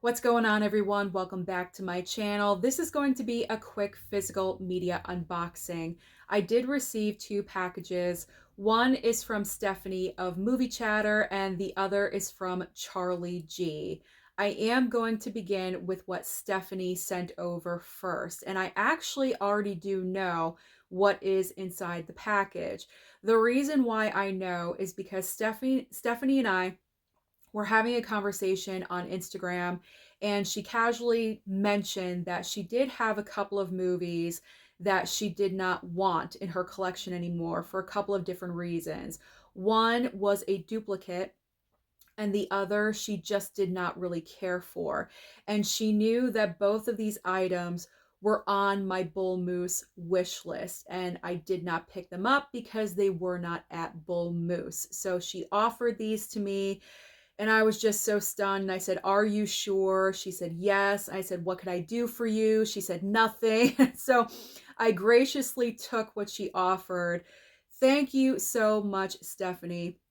What's going on, everyone? Welcome back to my channel. This is going to be a quick physical media unboxing. I did receive two packages. One is from Stephanie of Movie Chatter and the other is from Charlie G. I am going to begin with what Stephanie sent over first, and I actually already do know what is inside the package. The reason why I know is because Stephanie and I were having a conversation on Instagram, and she casually mentioned that she did have a couple of movies that she did not want in her collection anymore for a couple of different reasons. One was a duplicate, and the other she just did not really care for. And she knew that both of these items were on my Bull Moose wish list, and I did not pick them up because they were not at Bull Moose. So she offered these to me, and I was just so stunned. I said, "Are you sure?" She said, "Yes." I said, "What could I do for you?" She said, "Nothing." So I graciously took what she offered. Thank you so much, Stephanie.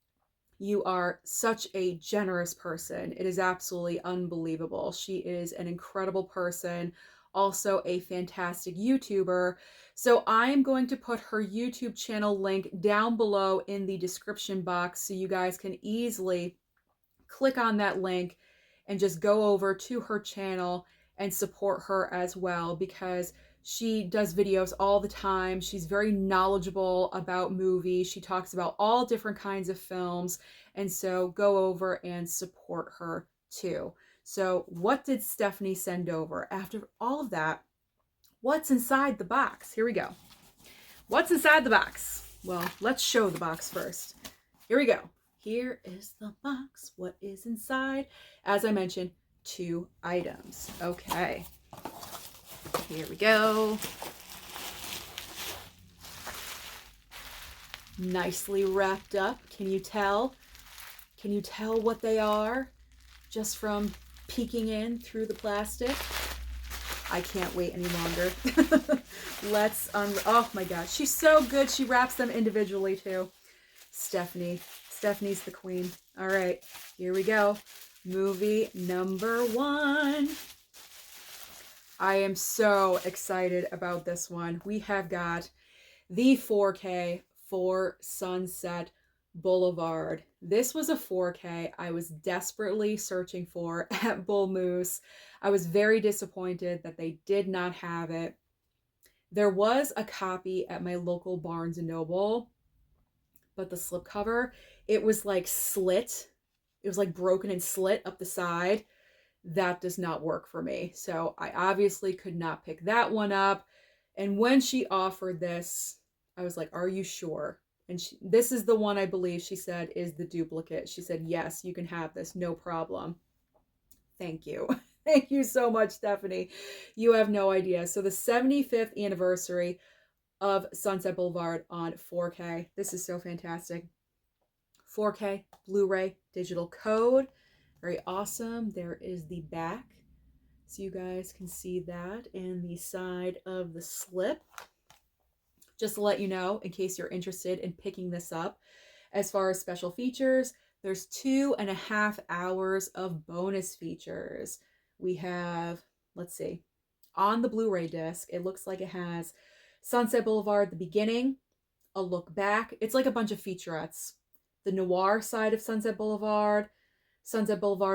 You are such a generous person. It is absolutely unbelievable. She is an incredible person, also a fantastic YouTuber. So I am going to put her YouTube channel link down below in the description box so you guys can easily click on that link and just go over to her channel and support her as well, because she does videos all the time. She's very knowledgeable about movies. She talks about all different kinds of films. And so go over and support her too. So what did Stephanie send over? After all of that, what's inside the box? Here we go. What's inside the box? Well, let's show the box first. Here we go. Here is the box. What is inside? As I mentioned, two items. Okay. Here we go. Nicely wrapped up. Can you tell? Can you tell what they are just from peeking in through the plastic? I can't wait any longer. Let's oh my gosh, she's so good. She wraps them individually too. Stephanie's the queen. All right, here we go. Movie number one. I am so excited about this one. We have got the 4K for Sunset Boulevard. This was a 4K I was desperately searching for at Bull Moose. I was very disappointed that they did not have it. There was a copy at my local Barnes & Noble, but the slipcover, it was like slit. It was like broken and slit up the side. That does not work for me. So I obviously could not pick that one up. And when she offered this, I was like, "Are you sure?" And this is the one I believe she said is the duplicate. She said, "Yes, you can have this, no problem." Thank you. Thank you so much, Stephanie. You have no idea. So the 75th anniversary of Sunset Boulevard on 4K. This is so fantastic. 4K, Blu-ray, digital code. Very awesome. There is the back, so you guys can see that, and the side of the slip. Just to let you know, in case you're interested in picking this up, as far as special features, there's 2.5 hours of bonus features. We have, let's see, on the Blu-ray disc, it looks like it has Sunset Boulevard, the beginning, a look back. It's like a bunch of featurettes. The noir side of Sunset Boulevard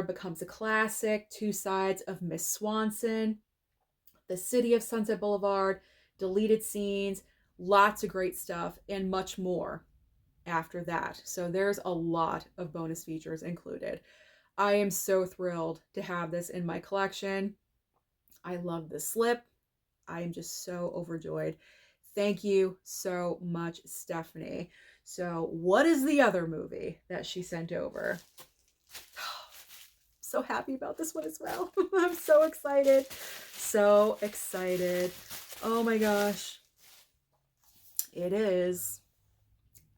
becomes a classic, two sides of Miss Swanson, the city of Sunset Boulevard, deleted scenes, lots of great stuff, and much more after that. So there's a lot of bonus features included. I am so thrilled to have this in my collection. I love the slip. I am just so overjoyed. Thank you so much, Stephanie. So what is the other movie that she sent over? So happy about this one as well. I'm so excited. So excited. Oh my gosh. It is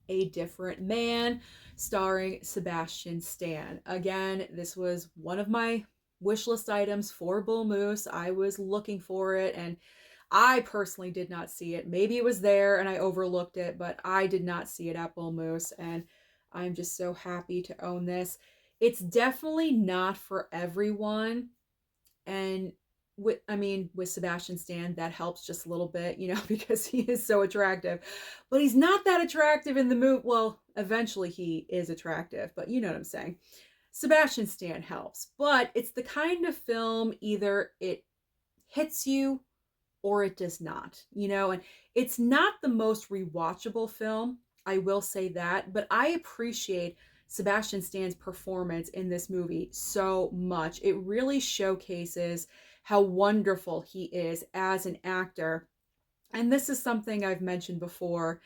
A Different Man, starring Sebastian Stan. Again, this was one of my wish list items for Bull Moose. I was looking for it, and I personally did not see it. Maybe it was there and I overlooked it, but I did not see it at Bull Moose, and I'm just so happy to own this. It's definitely not for everyone. And with Sebastian Stan, that helps just a little bit, because he is so attractive. But he's not that attractive in the movie. Well, eventually he is attractive, but you know what I'm saying. Sebastian Stan helps, but it's the kind of film either it hits you or it does not, and it's not the most rewatchable film, I will say that, but I appreciate Sebastian Stan's performance in this movie so much. It really showcases how wonderful he is as an actor. And this is something I've mentioned before,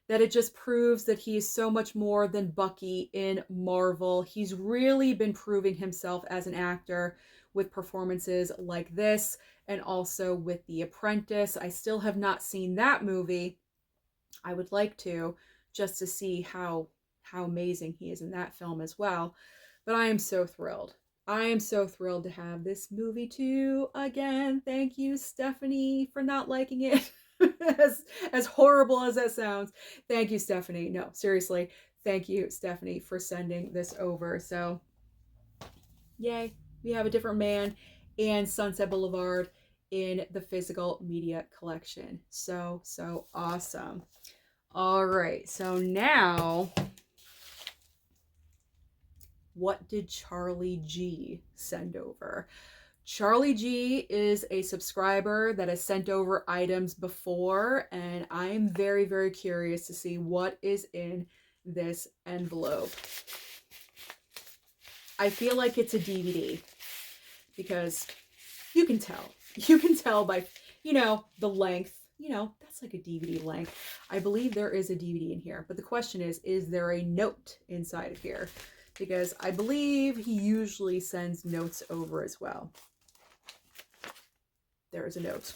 that it just proves that he is so much more than Bucky in Marvel. He's really been proving himself as an actor with performances like this and also with The Apprentice. I still have not seen that movie. I would like to, just to see how amazing he is in that film as well. But I am so thrilled. I am so thrilled to have this movie too again. Thank you, Stephanie, for not liking it. as horrible as that sounds. Thank you, Stephanie. No, seriously. Thank you, Stephanie, for sending this over. So, yay. We have a different man and Sunset Boulevard in the physical media collection. So awesome. All right. So now, what did Charlie G send over? Charlie G is a subscriber that has sent over items before, and I'm very, very curious to see what is in this envelope. I feel like it's a DVD because you can tell. You can tell by, the length. That's like a DVD length. I believe there is a DVD in here, but the question is there a note inside of here? Because I believe he usually sends notes over as well. There is a note.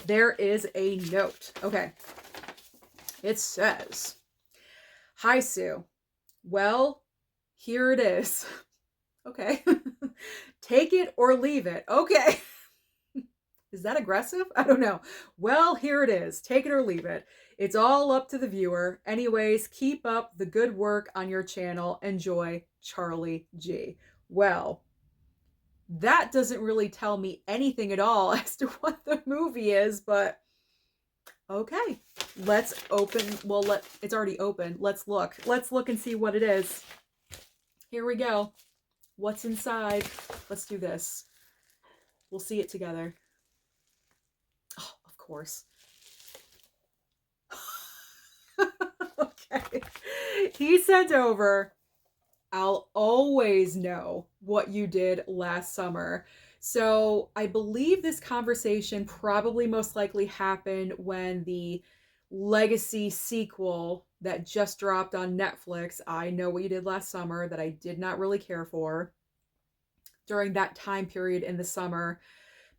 There is a note. Okay. It says, "Hi, Sue. Well, here it is." Okay. "Take it or leave it." Okay. Is that aggressive? I don't know. "Well, here it is. Take it or leave it. It's all up to the viewer. Anyways, keep up the good work on your channel. Enjoy, Charlie G." Well, that doesn't really tell me anything at all as to what the movie is, but okay. Let's open. Well, it's already open. Let's look. Let's look and see what it is. Here we go. What's inside? Let's do this. We'll see it together. Oh, of course. Okay. He sent over, "I'll always know what you did last summer." So I believe this conversation probably most likely happened when the Legacy sequel that just dropped on Netflix, "I Know What You Did Last Summer," that I did not really care for, during that time period in the summer,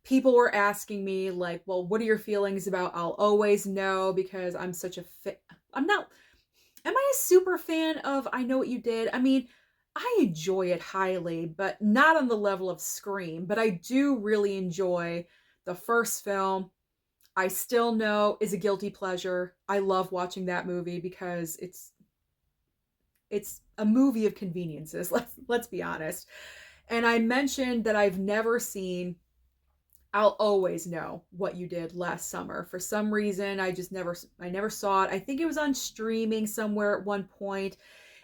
people were asking me like, "Well, what are your feelings about I'll Always Know?" Because I'm such a am I a super fan of I Know What You Did? I mean, I enjoy it highly, but not on the level of Scream. But I do really enjoy the first film. I Still Know is a guilty pleasure. I love watching that movie because it's a movie of conveniences. Let's be honest. And I mentioned that I've never seen I'll Always Know What You Did Last Summer. For some reason, I never saw it. I think it was on streaming somewhere at one point,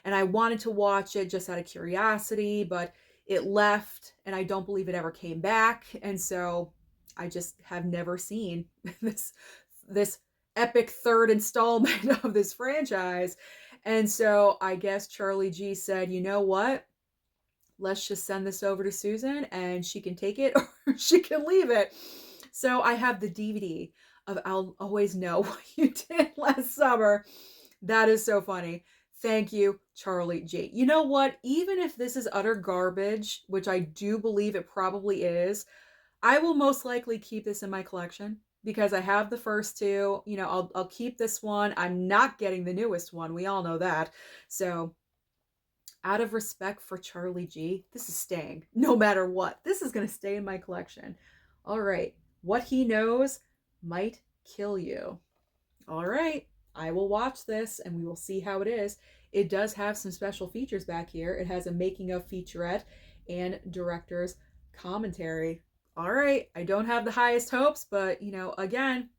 and I wanted to watch it just out of curiosity, but it left, and I don't believe it ever came back. And so I just have never seen this epic third installment of this franchise. And so I guess Charlie G said, "You know what? Let's just send this over to Susan and she can take it or she can leave it." So I have the DVD of I'll Always Know What You Did Last Summer. That is so funny. Thank you, Charlie G. You know what? Even if this is utter garbage, which I do believe it probably is, I will most likely keep this in my collection because I have the first two. I'll keep this one. I'm not getting the newest one. We all know that. So out of respect for Charlie G, this is staying no matter what. This is going to stay in my collection. All right. What He Knows Might Kill You. All right. I will watch this and we will see how it is. It does have some special features back here. It has a making of featurette and director's commentary. all right, I don't have the highest hopes, but again,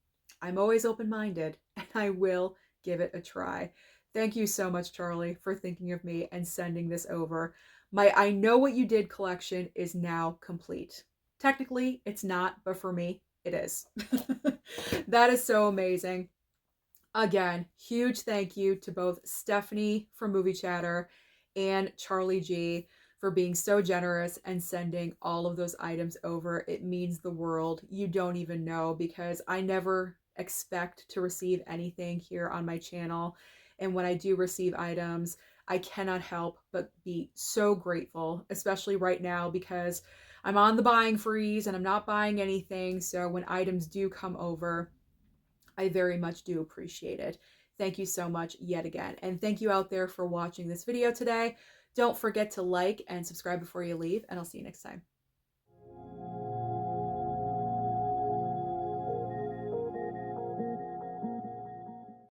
I'm always open-minded and I will give it a try. Thank you so much, Charlie, for thinking of me and sending this over. My I Know What You Did collection is now complete. Technically, it's not, but for me, it is. That is so amazing. Again, huge thank you to both Stephanie from Movie Chatter and Charlie G for being so generous and sending all of those items over. It means the world. You don't even know, because I never expect to receive anything here on my channel. And when I do receive items, I cannot help but be so grateful, especially right now because I'm on the buying freeze and I'm not buying anything. So when items do come over, I very much do appreciate it. Thank you so much yet again. And thank you out there for watching this video today. Don't forget to like and subscribe before you leave, and I'll see you next time.